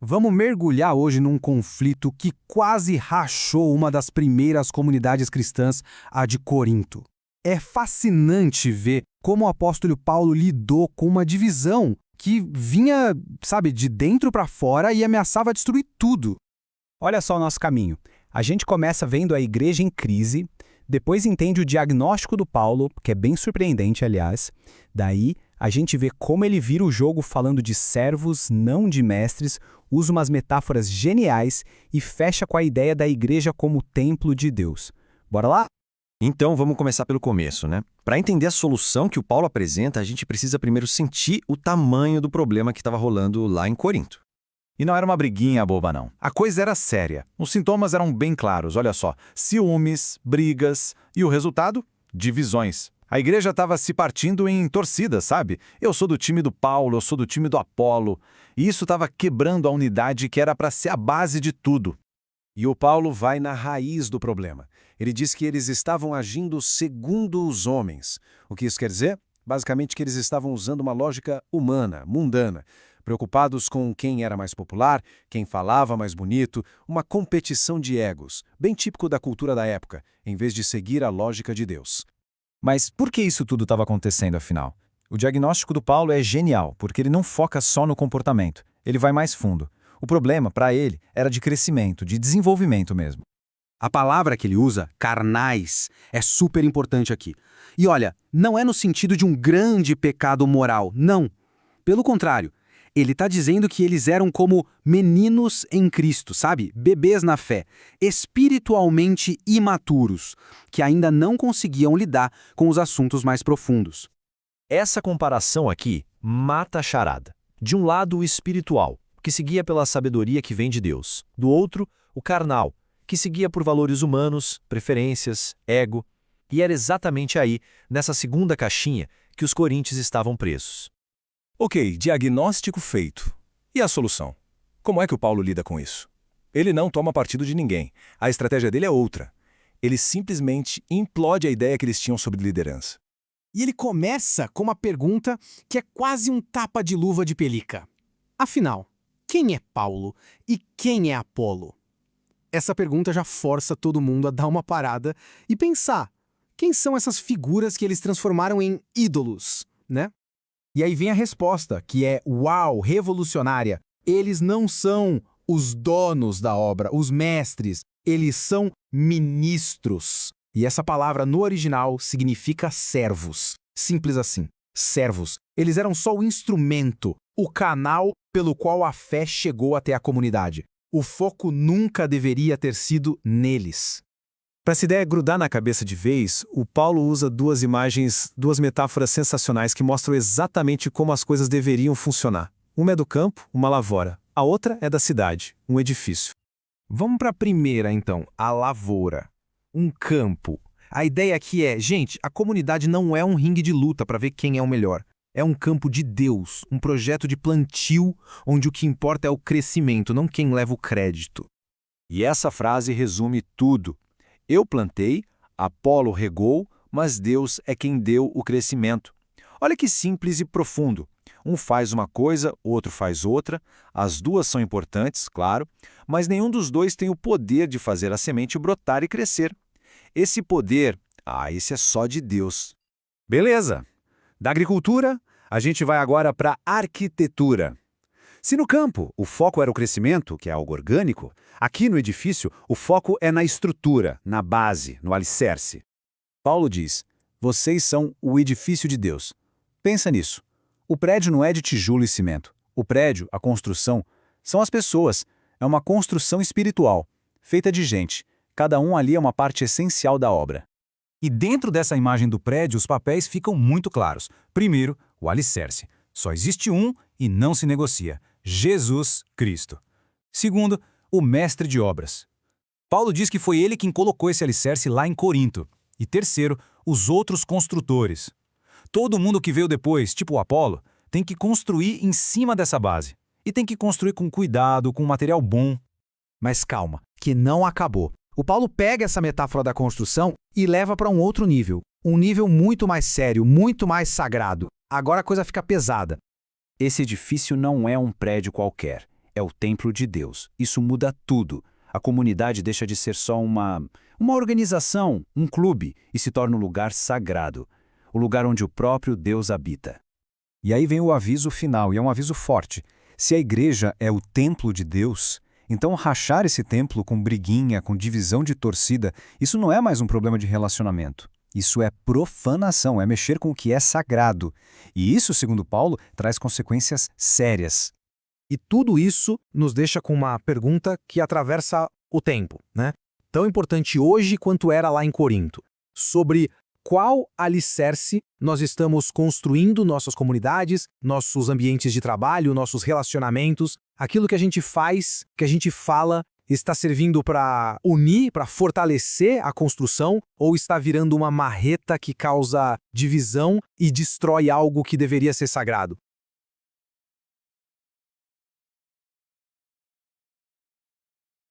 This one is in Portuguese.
Vamos mergulhar hoje num conflito que quase rachou uma das primeiras comunidades cristãs, a de Corinto. É fascinante ver como o apóstolo Paulo lidou com uma divisão que vinha, de dentro para fora e ameaçava destruir tudo. Olha só o nosso caminho. A gente começa vendo a igreja em crise, depois entende o diagnóstico do Paulo, que é bem surpreendente, aliás. Daí, a gente vê como ele vira o jogo falando de servos, não de mestres, usa umas metáforas geniais e fecha com a ideia da igreja como templo de Deus. Bora lá? Então, vamos começar pelo começo, né? Para entender a solução que o Paulo apresenta, a gente precisa primeiro sentir o tamanho do problema que estava rolando lá em Corinto. E não era uma briguinha boba, não. A coisa era séria. Os sintomas eram bem claros, olha só. Ciúmes, brigas e o resultado? Divisões. A igreja estava se partindo em torcidas, sabe? Eu sou do time do Paulo, eu sou do time do Apolo. E isso estava quebrando a unidade que era para ser a base de tudo. E o Paulo vai na raiz do problema. Ele diz que eles estavam agindo segundo os homens. O que isso quer dizer? Basicamente que eles estavam usando uma lógica humana, mundana, preocupados com quem era mais popular, quem falava mais bonito, uma competição de egos, bem típico da cultura da época, em vez de seguir a lógica de Deus. Mas por que isso tudo estava acontecendo, afinal? O diagnóstico do Paulo é genial, porque ele não foca só no comportamento, ele vai mais fundo. O problema, para ele, era de crescimento, de desenvolvimento mesmo. A palavra que ele usa, carnais, é super importante aqui. E olha, não é no sentido de um grande pecado moral, não. Pelo contrário, ele está dizendo que eles eram como meninos em Cristo, sabe? Bebês na fé, espiritualmente imaturos, que ainda não conseguiam lidar com os assuntos mais profundos. Essa comparação aqui mata a charada. De um lado, o espiritual, que seguia pela sabedoria que vem de Deus. Do outro, o carnal, que seguia por valores humanos, preferências, ego. E era exatamente aí, nessa segunda caixinha, que os coríntios estavam presos. Ok, diagnóstico feito. E a solução? Como é que o Paulo lida com isso? Ele não toma partido de ninguém. A estratégia dele é outra. Ele simplesmente implode a ideia que eles tinham sobre liderança. E ele começa com uma pergunta que é quase um tapa de luva de pelica. Afinal, quem é Paulo e quem é Apolo? Essa pergunta já força todo mundo a dar uma parada e pensar: quem são essas figuras que eles transformaram em ídolos, né? E aí vem a resposta, que é, uau, revolucionária. Eles não são os donos da obra, os mestres. Eles são ministros. E essa palavra no original significa servos. Simples assim, servos. Eles eram só o instrumento, o canal pelo qual a fé chegou até a comunidade. O foco nunca deveria ter sido neles. Para essa ideia grudar na cabeça de vez, o Paulo usa duas imagens, duas metáforas sensacionais que mostram exatamente como as coisas deveriam funcionar. Uma é do campo, uma lavoura. A outra é da cidade, um edifício. Vamos para a primeira, então, a lavoura. Um campo. A ideia aqui é, gente, a comunidade não é um ringue de luta para ver quem é o melhor. É um campo de Deus, um projeto de plantio, onde o que importa é o crescimento, não quem leva o crédito. E essa frase resume tudo. Eu plantei, Apolo regou, mas Deus é quem deu o crescimento. Olha que simples e profundo. Um faz uma coisa, outro faz outra. As duas são importantes, claro, mas nenhum dos dois tem o poder de fazer a semente brotar e crescer. Esse poder, esse é só de Deus. Beleza. Da agricultura, a gente vai agora para a arquitetura. Se no campo o foco era o crescimento, que é algo orgânico, aqui no edifício o foco é na estrutura, na base, no alicerce. Paulo diz, vocês são o edifício de Deus. Pensa nisso. O prédio não é de tijolo e cimento. O prédio, a construção, são as pessoas. É uma construção espiritual, feita de gente. Cada um ali é uma parte essencial da obra. E dentro dessa imagem do prédio, os papéis ficam muito claros. Primeiro, o alicerce. Só existe um e não se negocia. Jesus Cristo. Segundo, o mestre de obras. Paulo diz que foi ele quem colocou esse alicerce lá em Corinto. E terceiro, os outros construtores. Todo mundo que veio depois, tipo o Apolo, tem que construir em cima dessa base. E tem que construir com cuidado, com material bom. Mas calma, que não acabou. O Paulo pega essa metáfora da construção e leva para um outro nível. Um nível muito mais sério, muito mais sagrado. Agora a coisa fica pesada. Esse edifício não é um prédio qualquer. é o templo de Deus. Isso muda tudo. A comunidade deixa de ser só uma organização, um clube, e se torna um lugar sagrado, o lugar onde o próprio Deus habita. E aí vem o aviso final, e é um aviso forte. Se a igreja é o templo de Deus, então rachar esse templo com briguinha, com divisão de torcida, isso não é mais um problema de relacionamento. Isso é profanação, é mexer com o que é sagrado. E isso, segundo Paulo, traz consequências sérias. E tudo isso nos deixa com uma pergunta que atravessa o tempo, né? Tão importante hoje quanto era lá em Corinto, sobre qual alicerce nós estamos construindo nossas comunidades, nossos ambientes de trabalho, nossos relacionamentos, aquilo que a gente faz, que a gente fala, está servindo para unir, para fortalecer a construção, ou está virando uma marreta que causa divisão e destrói algo que deveria ser sagrado?